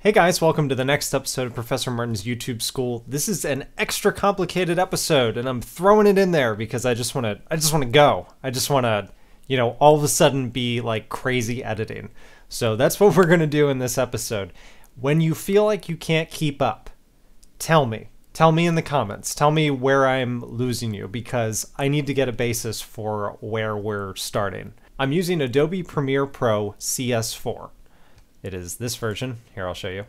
Hey guys, welcome to the next episode of Professor Martin's YouTube School. This is an extra complicated episode, and I'm throwing it in there because I just want to go. I just want to, all of a sudden be like crazy editing. So that's what we're going to do in this episode. When you feel like you can't keep up, tell me. Tell me in the comments. Tell me where I'm losing you because I need to get a basis for where we're starting. I'm using Adobe Premiere Pro CS4. It is this version. Here, I'll show you.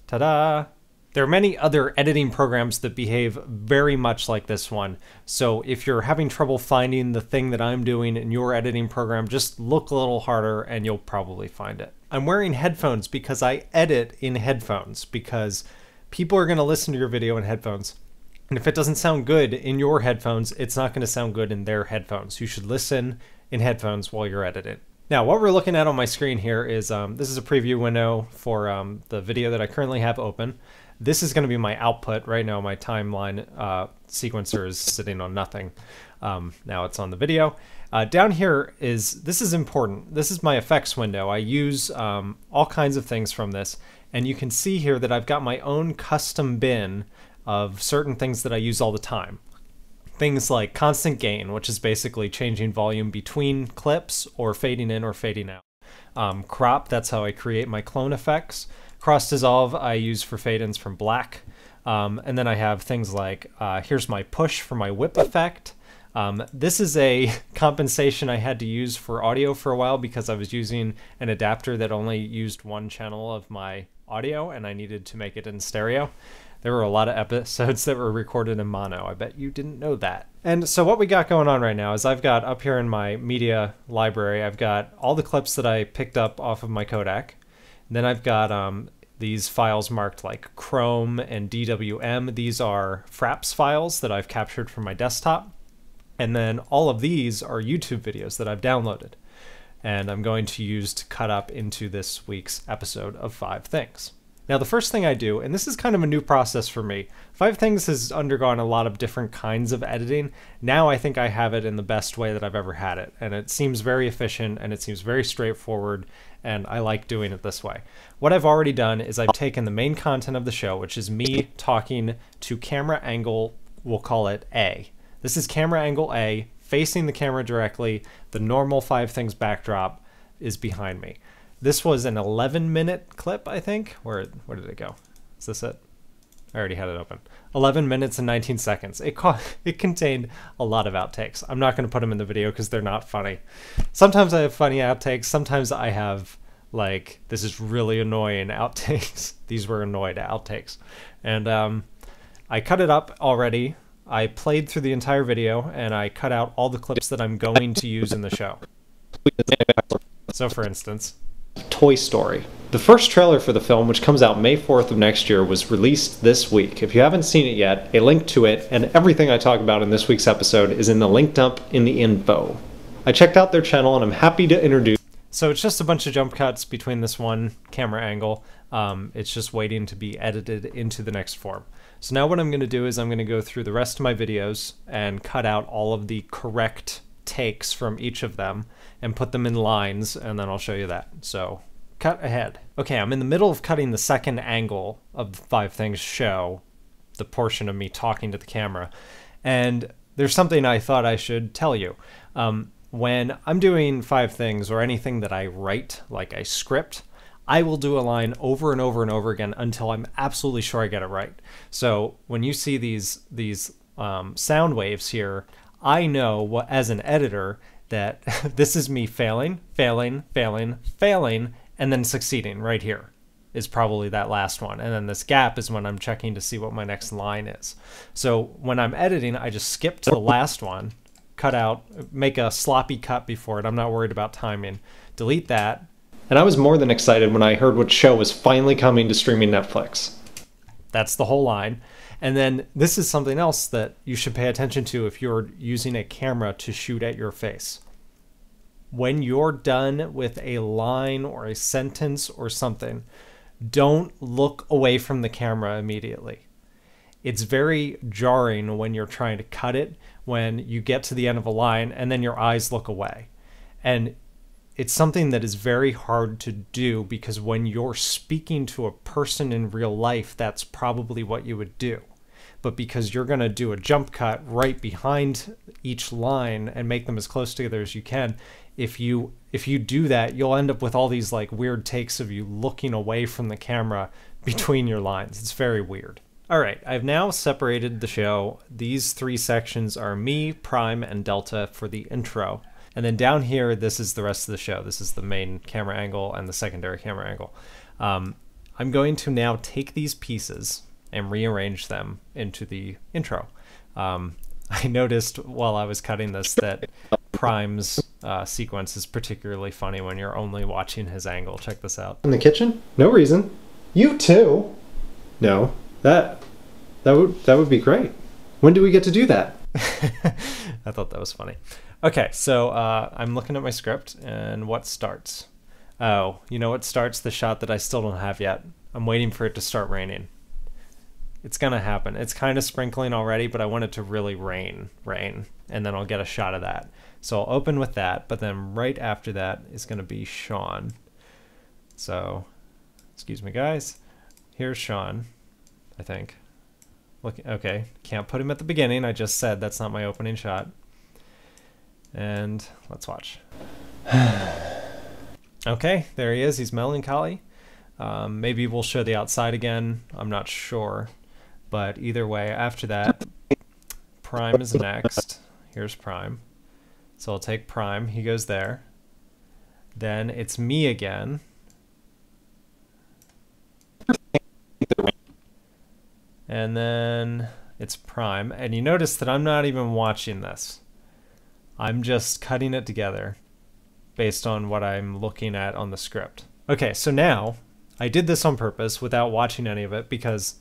Ta-da! There are many other editing programs that behave very much like this one. So if you're having trouble finding the thing that I'm doing in your editing program, just look a little harder and you'll probably find it. I'm wearing headphones because I edit in headphones because people are going to listen to your video in headphones. And if it doesn't sound good in your headphones, it's not going to sound good in their headphones. You should listen in headphones while you're editing. Now, what we're looking at on my screen here is, this is a preview window for the video that I currently have open. This is going to be my output. Right now, my timeline sequencer is sitting on nothing. Now it's on the video. Down here this is important. This is my effects window. I use all kinds of things from this. And you can see here that I've got my own custom bin of certain things that I use all the time. Things like constant gain, which is basically changing volume between clips or fading in or fading out. Crop, that's how I create my clone effects. Cross dissolve, I use for fade-ins from black. And then I have things like, here's my push for my whip effect. This is a compensation I had to use for audio for a while because I was using an adapter that only used one channel of my audio and I needed to make it in stereo. There were a lot of episodes that were recorded in mono. I bet you didn't know that. And so what we got going on right now is I've got up here in my media library, I've got all the clips that I picked up off of my Kodak. And then I've got these files marked like Chrome and DWM. These are Fraps files that I've captured from my desktop. And then all of these are YouTube videos that I've downloaded. And I'm going to use to cut up into this week's episode of 5 Things. Now, the first thing I do, and this is kind of a new process for me, 5 Things has undergone a lot of different kinds of editing. Now I think I have it in the best way that I've ever had it. And it seems very efficient and it seems very straightforward. And I like doing it this way. What I've already done is I've taken the main content of the show, which is me talking to camera angle, we'll call it A. This is camera angle A, facing the camera directly. The normal 5 Things backdrop is behind me. This was an 11-minute clip, I think. Where did it go? Is this it? I already had it open. 11 minutes and 19 seconds. It contained a lot of outtakes. I'm not going to put them in the video because they're not funny. Sometimes I have funny outtakes. Sometimes I have, like, this is really annoying outtakes. These were annoyed outtakes. And I cut it up already. I played through the entire video, and I cut out all the clips that I'm going to use in the show. So, for instance, Toy Story. The first trailer for the film, which comes out May 4th of next year, was released this week. If you haven't seen it yet, a link to it and everything I talk about in this week's episode is in the link dump in the info. I checked out their channel and I'm happy to introduce. So it's just a bunch of jump cuts between this one camera angle. It's just waiting to be edited into the next form. So now what I'm going to do is I'm going to go through the rest of my videos and cut out all of the correct takes from each of them and put them in lines, and then I'll show you that. So cut ahead. Okay, I'm in the middle of cutting the second angle of the 5 Things show, the portion of me talking to the camera, and there's something I thought I should tell you. When I'm doing 5 Things or anything that I write, like a script, I will do a line over and over and over again until I'm absolutely sure I get it right. So when you see these sound waves here, I know as an editor that this is me failing, failing, failing, failing, and then succeeding right here is probably that last one. And then this gap is when I'm checking to see what my next line is. So when I'm editing, I just skip to the last one, cut out, make a sloppy cut before it. I'm not worried about timing. Delete that. And I was more than excited when I heard what show was finally coming to streaming Netflix. That's the whole line. And then this is something else that you should pay attention to if you're using a camera to shoot at your face. When you're done with a line or a sentence or something, don't look away from the camera immediately. It's very jarring when you're trying to cut it, when you get to the end of a line and then your eyes look away. And it's something that is very hard to do because when you're speaking to a person in real life, that's probably what you would do. But because you're going to do a jump cut right behind each line and make them as close together as you can, if you do that, you'll end up with all these like weird takes of you looking away from the camera between your lines. It's very weird. All right, I've now separated the show. These 3 sections are me, Prime, and Delta for the intro. And then down here, this is the rest of the show. This is the main camera angle and the secondary camera angle. I'm going to now take these pieces and rearrange them into the intro. I noticed while I was cutting this that Prime's sequence is particularly funny when you're only watching his angle. Check this out. In the kitchen? No reason. You too? No. That would be great. When do we get to do that? I thought that was funny. Okay, so I'm looking at my script, and what starts? Oh, you know what starts? The shot that I still don't have yet. I'm waiting for it to start raining. It's gonna happen. It's kind of sprinkling already, but I want it to really rain, and then I'll get a shot of that. So I'll open with that, but then right after that is gonna be Sean. So, excuse me guys. Here's Sean, I think. Look, okay, can't put him at the beginning. I just said that's not my opening shot. And let's watch. Okay, there he is. He's melancholy. Maybe we'll show the outside again. I'm not sure. But either way, after that, Prime is next. Here's Prime. So I'll take Prime. He goes there. Then it's me again. And then it's Prime. And you notice that I'm not even watching this. I'm just cutting it together based on what I'm looking at on the script. Okay, so now I did this on purpose without watching any of it because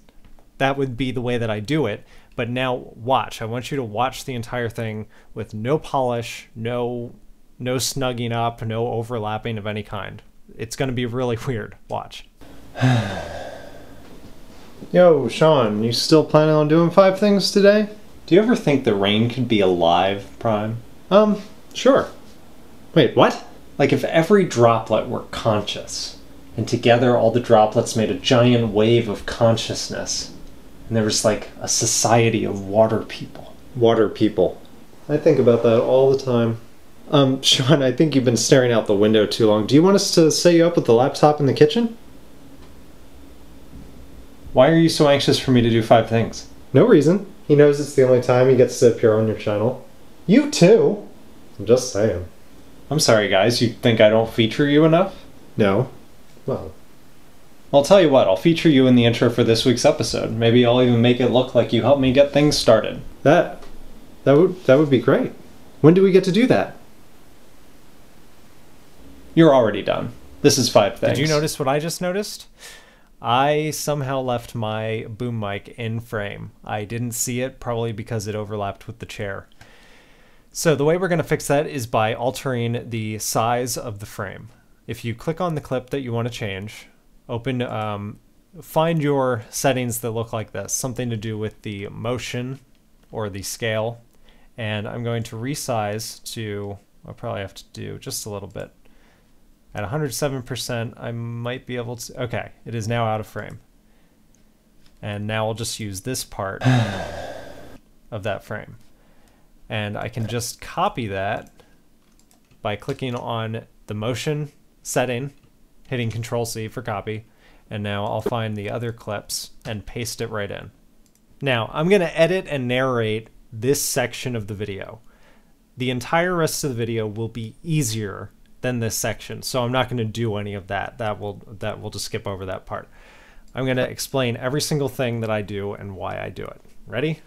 that would be the way that I do it. But now watch. I want you to watch the entire thing with no polish, no snugging up, no overlapping of any kind. It's going to be really weird. Watch. Yo, Sean, you still planning on doing 5 things today? Do you ever think the rain could be alive, Prime? Sure. Wait, what? Like if every droplet were conscious, and together all the droplets made a giant wave of consciousness, and there was like a society of water people. Water people. I think about that all the time. Sean, I think you've been staring out the window too long. Do you want us to set you up with the laptop in the kitchen? Why are you so anxious for me to do 5 things? No reason. He knows it's the only time he gets to appear on your channel. You too. I'm just saying. I'm sorry, guys. You think I don't feature you enough? No. Well, I'll tell you what. I'll feature you in the intro for this week's episode. Maybe I'll even make it look like you helped me get things started. That would be great. When do we get to do that? You're already done. This is 5 things. Did you notice what I just noticed? I somehow left my boom mic in frame. I didn't see it, probably because it overlapped with the chair. So the way we're going to fix that is by altering the size of the frame. If you click on the clip that you want to change, find your settings that look like this, something to do with the motion or the scale, and I'm going to resize to, I'll probably have to do just a little bit. At 107%, I might be able to, okay, it is now out of frame. And now I'll just use this part of that frame. And I can just copy that by clicking on the motion setting, hitting Control-C for copy, and now I'll find the other clips and paste it right in. Now, I'm going to edit and narrate this section of the video. The entire rest of the video will be easier than this section, so I'm not going to do any of that. We'll just skip over that part. I'm going to explain every single thing that I do and why I do it. Ready?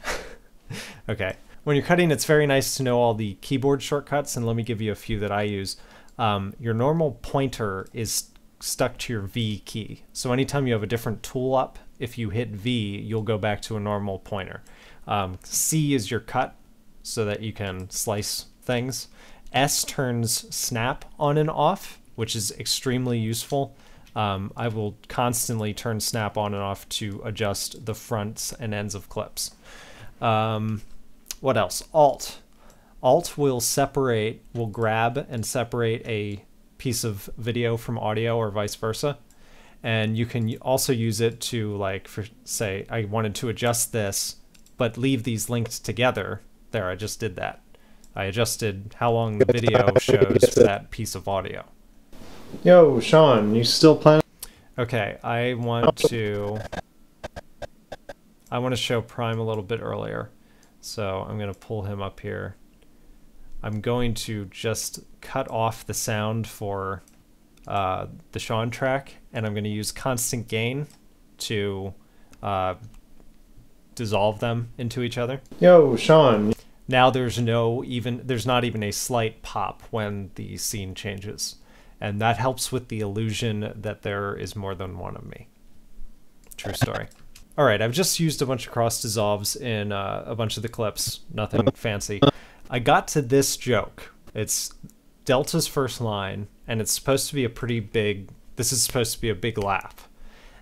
Okay. When you're cutting, it's very nice to know all the keyboard shortcuts, and let me give you a few that I use. Your normal pointer is stuck to your V key. So anytime you have a different tool up, if you hit V, you'll go back to a normal pointer. C is your cut, so that you can slice things. S turns snap on and off, which is extremely useful. I will constantly turn snap on and off to adjust the fronts and ends of clips. What else? Alt. Alt will grab and separate a piece of video from audio or vice versa. And you can also use it to, like, for say, I wanted to adjust this, but leave these linked together. There, I just did that. I adjusted how long the video shows for that piece of audio. Yo, Sean, you still planning? Okay, I want to show Prime a little bit earlier. So I'm going to pull him up here. I'm going to just cut off the sound for the Sean track, and I'm going to use constant gain to dissolve them into each other. Yo, Sean. Now there's not even a slight pop when the scene changes, and that helps with the illusion that there is more than one of me. True story. All right, I've just used a bunch of cross dissolves in a bunch of the clips. Nothing fancy. I got to this joke. It's Delta's first line, and it's supposed to be a pretty big. This is supposed to be a big laugh,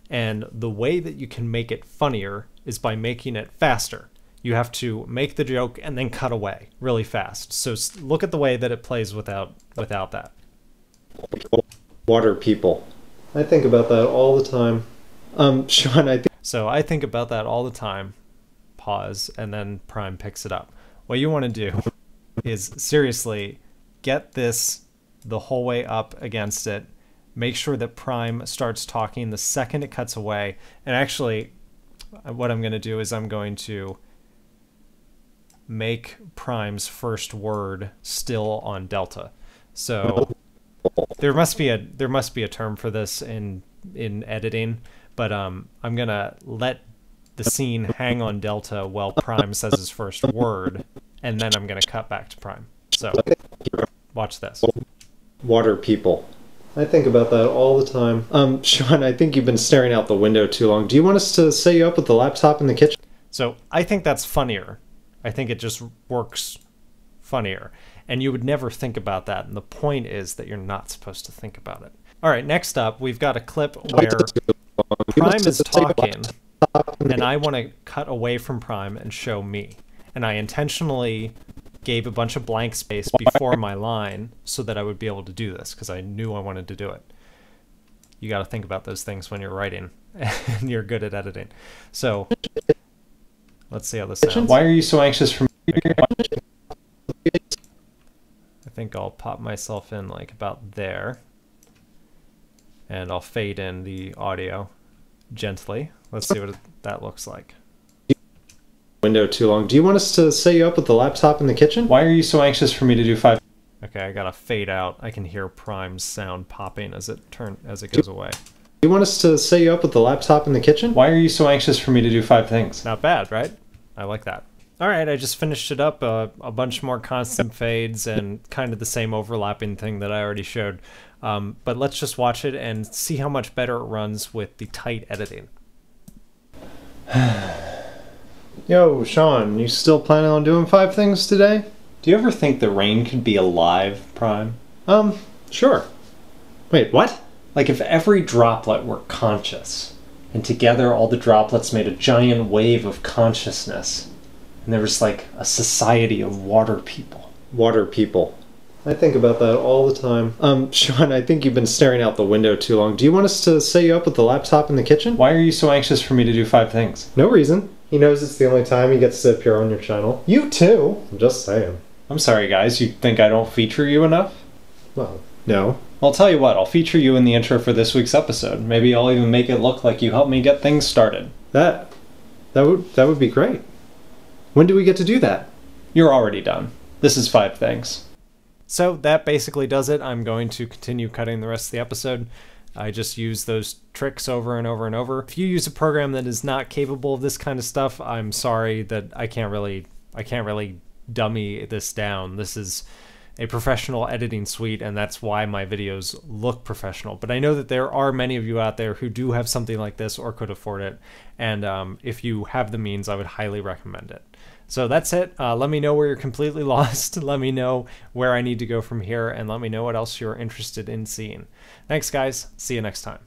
and the way that you can make it funnier is by making it faster. You have to make the joke and then cut away really fast. So look at the way that it plays without that. Water people. I think about that all the time. Sean, So I think about that all the time. Pause, and then Prime picks it up. What you want to do is seriously get this the whole way up against it. Make sure that Prime starts talking the second it cuts away. And actually, what I'm going to do is I'm going to make Prime's first word still on Delta. So there must be a term for this in editing, but I'm gonna let the scene hang on Delta while Prime says his first word, and then I'm gonna cut back to Prime. So watch this. Water people. I think about that all the time. Sean, I think you've been staring out the window too long. Do you want us to set you up with the laptop in the kitchen? So I think that's funnier. I think it just works funnier. And you would never think about that. And the point is that you're not supposed to think about it. All right, next up, we've got a clip where Prime is talking, and I want to cut away from Prime and show me. And I intentionally gave a bunch of blank space before my line so that I would be able to do this, because I knew I wanted to do it. You got to think about those things when you're writing, and you're good at editing. So let's see how this sounds. Why are you so anxious for me? Okay. I think I'll pop myself in like about there, and I'll fade in the audio gently. Let's see what that looks like. Window too long. Do you want us to set you up with the laptop in the kitchen? Why are you so anxious for me to do 5? Okay, I gotta fade out. I can hear Prime's sound popping as it goes away. Do you want us to set you up with the laptop in the kitchen? Why are you so anxious for me to do 5 things? Not bad, right? I like that. All right, I just finished it up, a bunch more constant fades and kind of the same overlapping thing that I already showed. But let's just watch it and see how much better it runs with the tight editing. Yo, Sean, you still planning on doing 5 things today? Do you ever think the rain could be alive, Prime? Sure. Wait, what? Like if every droplet were conscious, and together all the droplets made a giant wave of consciousness. And there was like a society of water people. Water people. I think about that all the time. Sean, I think you've been staring out the window too long. Do you want us to set you up with the laptop in the kitchen? Why are you so anxious for me to do 5 things? No reason. He knows it's the only time he gets to appear on your channel. You too. I'm just saying. I'm sorry, guys. You think I don't feature you enough? Well, no. I'll tell you what. I'll feature you in the intro for this week's episode. Maybe I'll even make it look like you helped me get things started. That would be great. When do we get to do that? You're already done. This is 5 things. So that basically does it. I'm going to continue cutting the rest of the episode. I just use those tricks over and over and over. If you use a program that is not capable of this kind of stuff, I'm sorry that I can't really dummy this down. This is a professional editing suite, and that's why my videos look professional. But I know that there are many of you out there who do have something like this or could afford it. And if you have the means, I would highly recommend it. So that's it. Let me know where you're completely lost. Let me know where I need to go from here, and let me know what else you're interested in seeing. Thanks, guys. See you next time.